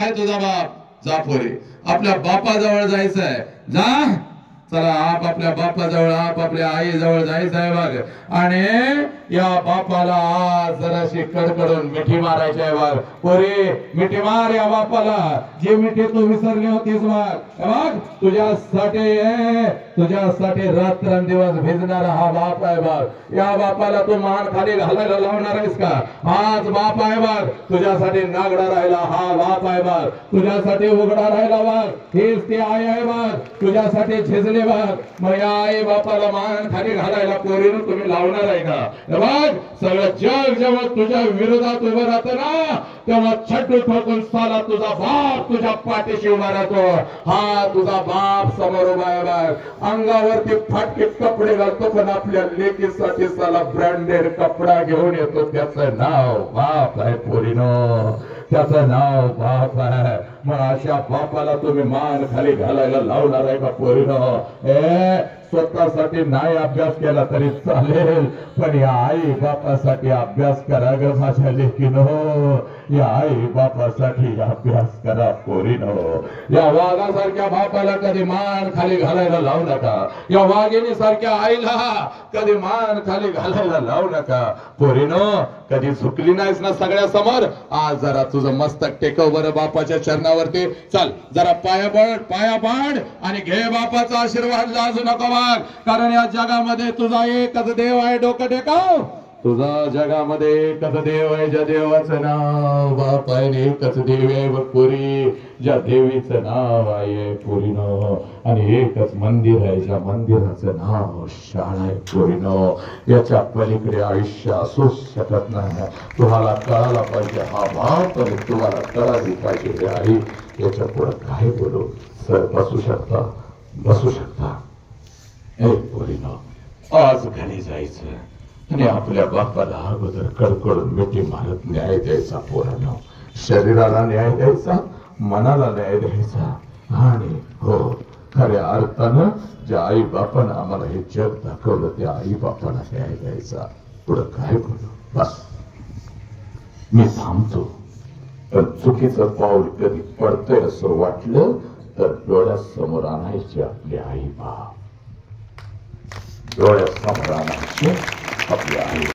हाय तुझा बाप जा पोरी आपल्या बापाजवळ जायचंय जा चला आपल्या बापाजवळ आपल्या आई जवळ जायचंय बघ आणि या बापाला जराशी कडकडून मिठी मारायची आहे बघ पोरी मिठी मार या बापाला जी मिठी तू विसरली होतीस बघ तुझ्यासाठी रात्रंदिवस भिजणारा हा बाप आहे बघ या बापाला तू मान खाली घालायला लावणार आहेस का हाच बाप आहे बघ तुझ्यासाठी नागडा राहिला हा बाप आहे बघ तुझ्यासाठी उघडा राहिला बघ हीच ती आई आहे बघ तुझ्यासाठी झिजली बघ मग या आई बापाला मान खाली घालायला पोरीनं तुम्ही लावणार आहे का बघ सगळं जग जेव्हा तुझ्या विरोधात उभं राहतं ना तेव्हा छट्टू ठोकून साला तुझा बाप तुझ्या पाठीशी उभा राहतो हा तुझा बाप समोर उभा आहे बघ अंगावरती फाटके कपडे घालतो पण आपल्या लेकीसाठी साला ब्रँडेड कपडा घेऊन येतो त्याचं नाव बाप आहे पोरीनो त्याचं नाव बाप आहे मग अशा बापाला तुम्ही मान खाली घालायला लावणार आहे का पोरीनो स्वतःसाठी नाही अभ्यास केला तरी चालेल पण या आई बापासाठी अभ्यास करा ग माझ्या लेकीनो या आई बापासाठी अभ्यास करा पोरीनो या वाघासारख्या बापाला कधी मान खाली घालायला लावू नका या वाघिणी सारख्या आईला कधी मान खाली घालायला लावू नका पोरीनो कधी झुकली नाहीस ना सगळ्या समोर आज जरा तुझं मस्तक टेकव बरं बापाच्या चरणावरती चल जरा पाया पाड आणि घे बापाचा आशीर्वाद लाजू नको बघ कारण या जगामध्ये तुझा एकच देव आहे डोकं टेकाव तुझा जगामध्ये एकच देव आहे ज्या देवाचं नाव बाप आहे एकच देव आहे बघ पोरी ज्या देवीचं नाव आहे पोरीनो आणि एकच मंदिर आहे ज्या मंदिराचं नाव शाळा आहे पोरीनो याच्या पलीकडे आयुष्य असूच शकत नाही तुम्हाला कळायला पाहिजे हा बाप आणि तुम्हाला कळाली पाहिजे आई याच्या पुढे काय बोलू सर बसू शकता पोरीनो आज घरी जायचं आणि आपल्या बापाला अगोदर कडकडून मिठी मारत न्याय द्यायचा पोरांनो शरीराला न्याय द्यायचा मनाला न्याय द्यायचा आणि हो खऱ्या अर्थानं ज्या आई बापानं आम्हाला हे जग दाखवलं त्या आई बापाला न्याय द्यायचा पुढं काय बोलू बस मी थांबतो पण चुकीचं पाऊल कधी पडतंय असं वाटलं तर डोळ्यासमोर आणायचे आपले आई बाप डोळ्यासमोर आणायचे आपले आई